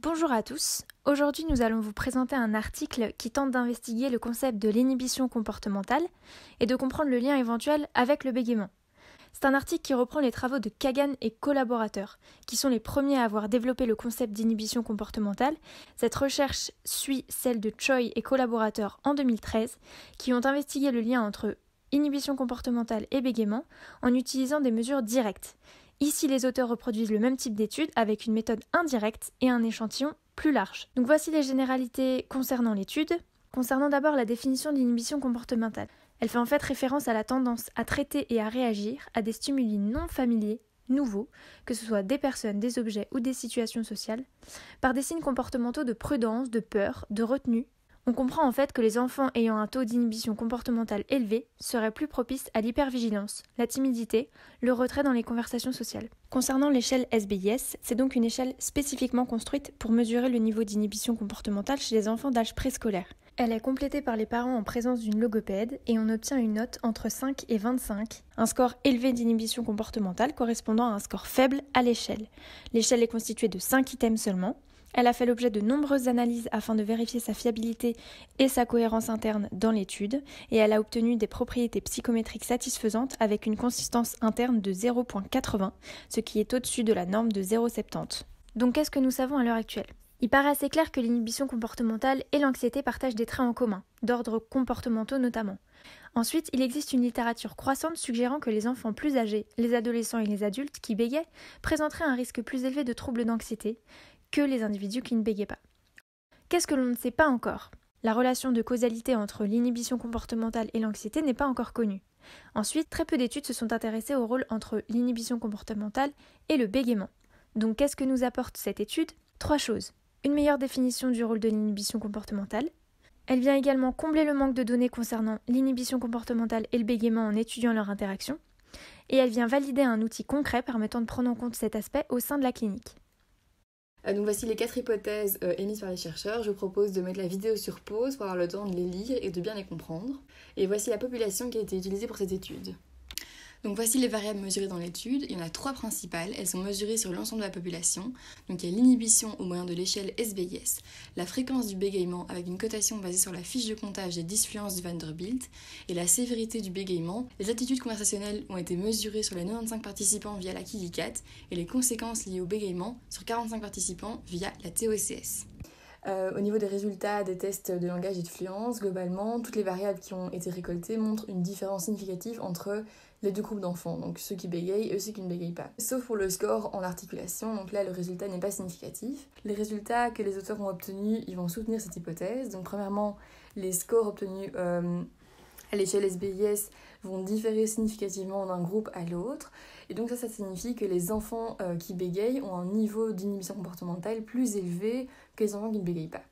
Bonjour à tous, aujourd'hui nous allons vous présenter un article qui tente d'investiguer le concept de l'inhibition comportementale et de comprendre le lien éventuel avec le bégaiement. C'est un article qui reprend les travaux de Kagan et collaborateurs, qui sont les premiers à avoir développé le concept d'inhibition comportementale. Cette recherche suit celle de Choi et collaborateurs en 2013, qui ont investigué le lien entre inhibition comportementale et bégaiement en utilisant des mesures directes. Ici, les auteurs reproduisent le même type d'étude avec une méthode indirecte et un échantillon plus large. Donc voici les généralités concernant l'étude. Concernant d'abord la définition de l'inhibition comportementale. Elle fait en fait référence à la tendance à traiter et à réagir à des stimuli non familiers, nouveaux, que ce soit des personnes, des objets ou des situations sociales, par des signes comportementaux de prudence, de peur, de retenue. On comprend en fait que les enfants ayant un taux d'inhibition comportementale élevé seraient plus propices à l'hypervigilance, la timidité, le retrait dans les conversations sociales. Concernant l'échelle SBIS, c'est donc une échelle spécifiquement construite pour mesurer le niveau d'inhibition comportementale chez les enfants d'âge préscolaire. Elle est complétée par les parents en présence d'une logopède et on obtient une note entre 5 et 25, un score élevé d'inhibition comportementale correspondant à un score faible à l'échelle. L'échelle est constituée de 5 items seulement. Elle a fait l'objet de nombreuses analyses afin de vérifier sa fiabilité et sa cohérence interne dans l'étude, et elle a obtenu des propriétés psychométriques satisfaisantes avec une consistance interne de 0,80, ce qui est au-dessus de la norme de 0,70. Donc qu'est-ce que nous savons à l'heure actuelle ? Il paraît assez clair que l'inhibition comportementale et l'anxiété partagent des traits en commun, d'ordre comportementaux notamment. Ensuite, il existe une littérature croissante suggérant que les enfants plus âgés, les adolescents et les adultes qui bégaient présenteraient un risque plus élevé de troubles d'anxiété que les individus qui ne bégaient pas. Qu'est-ce que l'on ne sait pas encore ? La relation de causalité entre l'inhibition comportementale et l'anxiété n'est pas encore connue. Ensuite, très peu d'études se sont intéressées au rôle entre l'inhibition comportementale et le bégaiement. Donc qu'est-ce que nous apporte cette étude ? 3 choses. Une meilleure définition du rôle de l'inhibition comportementale. Elle vient également combler le manque de données concernant l'inhibition comportementale et le bégaiement en étudiant leur interaction. Et elle vient valider un outil concret permettant de prendre en compte cet aspect au sein de la clinique. Donc voici les 4 hypothèses émises par les chercheurs. Je vous propose de mettre la vidéo sur pause pour avoir le temps de les lire et de bien les comprendre. Et voici la population qui a été utilisée pour cette étude. Donc voici les variables mesurées dans l'étude. Il y en a 3 principales. Elles sont mesurées sur l'ensemble de la population. Donc il y a l'inhibition au moyen de l'échelle SBIS, la fréquence du bégaiement avec une cotation basée sur la fiche de comptage des disfluences de Vanderbilt et la sévérité du bégaiement. Les attitudes conversationnelles ont été mesurées sur les 95 participants via la KidiCat et les conséquences liées au bégaiement sur 45 participants via la TOCS. Au niveau des résultats des tests de langage et de fluence, globalement, toutes les variables qui ont été récoltées montrent une différence significative entre les 2 groupes d'enfants, donc ceux qui bégayent et ceux qui ne bégayent pas. Sauf pour le score en articulation, donc là le résultat n'est pas significatif. Les résultats que les auteurs ont obtenus, ils vont soutenir cette hypothèse. Donc premièrement, les scores obtenus à l'échelle SBIS vont différer significativement d'un groupe à l'autre. Et donc ça signifie que les enfants qui bégayent ont un niveau d'inhibition comportementale plus élevé que les enfants qui ne bégayent pas.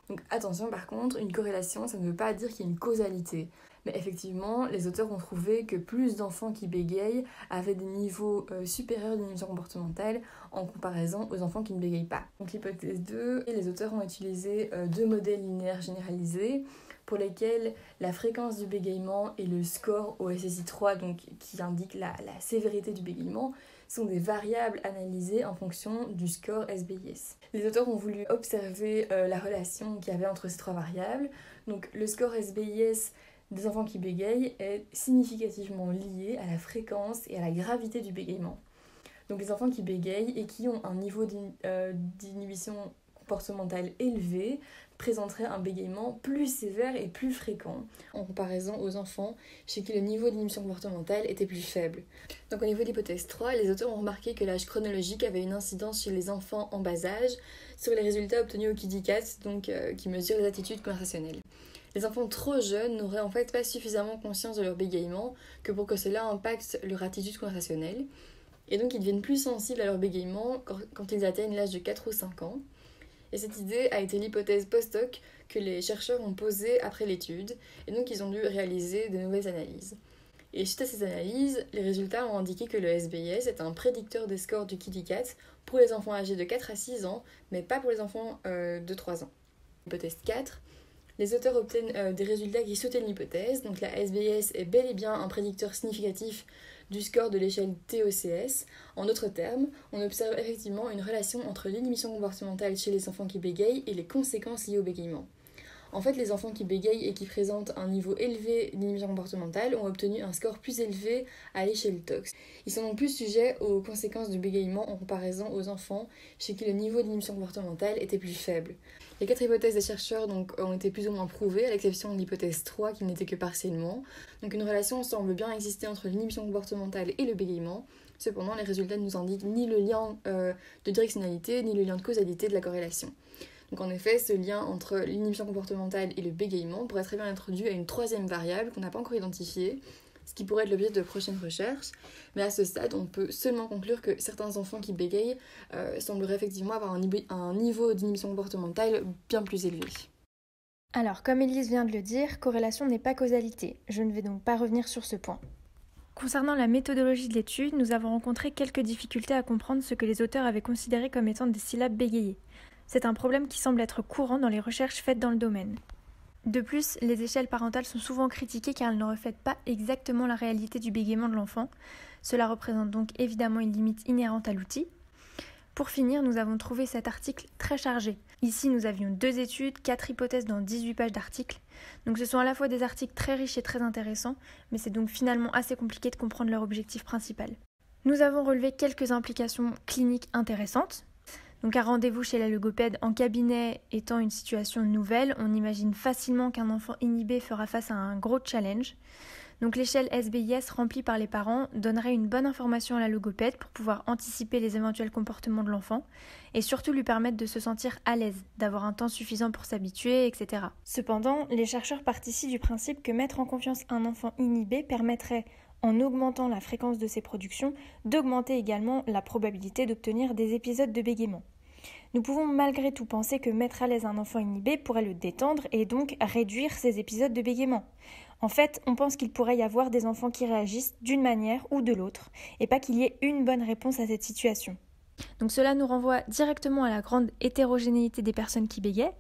Donc attention par contre, une corrélation, ça ne veut pas dire qu'il y a une causalité. Mais effectivement, les auteurs ont trouvé que plus d'enfants qui bégayent avaient des niveaux supérieurs d'inhibition comportementale en comparaison aux enfants qui ne bégayent pas. Donc l'hypothèse 2, les auteurs ont utilisé 2 modèles linéaires généralisés pour lesquels la fréquence du bégaiement et le score au SSI3, donc qui indique la sévérité du bégaiement, sont des variables analysées en fonction du score SBIS. Les auteurs ont voulu observer la relation qu'il y avait entre ces 3 variables. Donc le score SBIS des enfants qui bégayent est significativement lié à la fréquence et à la gravité du bégaiement. Donc les enfants qui bégayent et qui ont un niveau d'inhibition comportementale élevé présenteraient un bégaiement plus sévère et plus fréquent en comparaison aux enfants chez qui le niveau d'inhibition comportementale était plus faible. Donc au niveau de l'hypothèse 3, les auteurs ont remarqué que l'âge chronologique avait une incidence chez les enfants en bas âge sur les résultats obtenus au KidiCat, donc qui mesure les attitudes conversationnelles. Les enfants trop jeunes n'auraient en fait pas suffisamment conscience de leur bégaiement que pour que cela impacte leur attitude conversationnelle. Et donc ils deviennent plus sensibles à leur bégaiement quand ils atteignent l'âge de 4 ou 5 ans. Et cette idée a été l'hypothèse post-hoc que les chercheurs ont posée après l'étude, et donc ils ont dû réaliser de nouvelles analyses. Et suite à ces analyses, les résultats ont indiqué que le SBIS est un prédicteur des scores du KidiCat pour les enfants âgés de 4 à 6 ans, mais pas pour les enfants de 3 ans. Hypothèse 4. Les auteurs obtiennent des résultats qui soutiennent l'hypothèse, donc la SBIS est bel et bien un prédicteur significatif du score de l'échelle TOCS. En d'autres termes, on observe effectivement une relation entre l'inhibition comportementale chez les enfants qui bégayent et les conséquences liées au bégaiement. En fait, les enfants qui bégayent et qui présentent un niveau élevé d'inhibition comportementale ont obtenu un score plus élevé à l'échelle TOCS. Ils sont donc plus sujets aux conséquences du bégaiement en comparaison aux enfants chez qui le niveau d'inhibition comportementale était plus faible. Les 4 hypothèses des chercheurs ont été plus ou moins prouvées, à l'exception de l'hypothèse 3 qui n'était que partiellement. Donc une relation semble bien exister entre l'inhibition comportementale et le bégaiement. Cependant, les résultats ne nous indiquent ni le lien de directionnalité, ni le lien de causalité de la corrélation. Donc en effet, ce lien entre l'inhibition comportementale et le bégaiement pourrait très bien être dû à une troisième variable qu'on n'a pas encore identifiée, ce qui pourrait être l'objet de prochaines recherches. Mais à ce stade, on peut seulement conclure que certains enfants qui bégayent sembleraient effectivement avoir un niveau d'inhibition comportementale bien plus élevé. Alors, comme Élise vient de le dire, corrélation n'est pas causalité. Je ne vais donc pas revenir sur ce point. Concernant la méthodologie de l'étude, nous avons rencontré quelques difficultés à comprendre ce que les auteurs avaient considéré comme étant des syllabes bégayées. C'est un problème qui semble être courant dans les recherches faites dans le domaine. De plus, les échelles parentales sont souvent critiquées car elles ne reflètent pas exactement la réalité du bégaiement de l'enfant. Cela représente donc évidemment une limite inhérente à l'outil. Pour finir, nous avons trouvé cet article très chargé. Ici, nous avions 2 études, 4 hypothèses dans 18 pages d'articles. Donc ce sont à la fois des articles très riches et très intéressants, mais c'est donc finalement assez compliqué de comprendre leur objectif principal. Nous avons relevé quelques implications cliniques intéressantes. Donc un rendez-vous chez la logopède en cabinet étant une situation nouvelle, on imagine facilement qu'un enfant inhibé fera face à un gros challenge. Donc l'échelle SBIS remplie par les parents donnerait une bonne information à la logopède pour pouvoir anticiper les éventuels comportements de l'enfant et surtout lui permettre de se sentir à l'aise, d'avoir un temps suffisant pour s'habituer, etc. Cependant, les chercheurs partent ici du principe que mettre en confiance un enfant inhibé permettrait, en augmentant la fréquence de ses productions, d'augmenter également la probabilité d'obtenir des épisodes de bégaiement. Nous pouvons malgré tout penser que mettre à l'aise un enfant inhibé pourrait le détendre et donc réduire ses épisodes de bégaiement. En fait, on pense qu'il pourrait y avoir des enfants qui réagissent d'une manière ou de l'autre, et pas qu'il y ait une bonne réponse à cette situation. Donc cela nous renvoie directement à la grande hétérogénéité des personnes qui bégaient.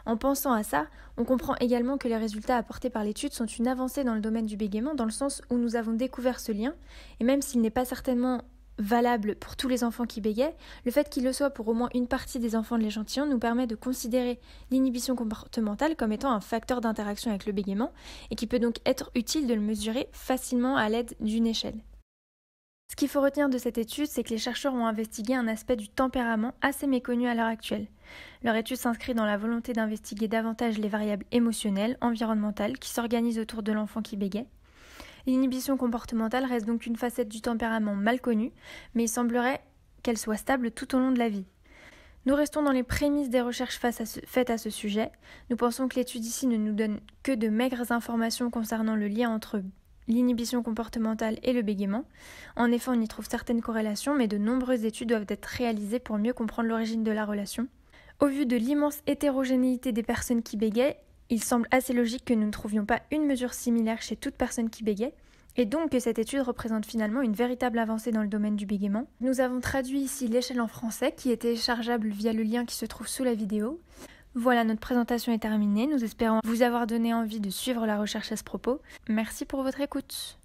En pensant à ça, on comprend également que les résultats apportés par l'étude sont une avancée dans le domaine du bégaiement, dans le sens où nous avons découvert ce lien, et même s'il n'est pas certainement valable pour tous les enfants qui bégaient, le fait qu'il le soit pour au moins une partie des enfants de l'échantillon nous permet de considérer l'inhibition comportementale comme étant un facteur d'interaction avec le bégaiement et qui peut donc être utile de le mesurer facilement à l'aide d'une échelle. Ce qu'il faut retenir de cette étude, c'est que les chercheurs ont investigué un aspect du tempérament assez méconnu à l'heure actuelle. Leur étude s'inscrit dans la volonté d'investiguer davantage les variables émotionnelles, environnementales, qui s'organisent autour de l'enfant qui bégait. L'inhibition comportementale reste donc une facette du tempérament mal connue, mais il semblerait qu'elle soit stable tout au long de la vie. Nous restons dans les prémices des recherches faites à ce sujet. Nous pensons que l'étude ici ne nous donne que de maigres informations concernant le lien entre l'inhibition comportementale et le bégaiement. En effet, on y trouve certaines corrélations, mais de nombreuses études doivent être réalisées pour mieux comprendre l'origine de la relation. Au vu de l'immense hétérogénéité des personnes qui bégaient, il semble assez logique que nous ne trouvions pas une mesure similaire chez toute personne qui bégait, et donc que cette étude représente finalement une véritable avancée dans le domaine du bégaiement. Nous avons traduit ici l'échelle en français, qui est téléchargeable via le lien qui se trouve sous la vidéo. Voilà, notre présentation est terminée. Nous espérons vous avoir donné envie de suivre la recherche à ce propos. Merci pour votre écoute.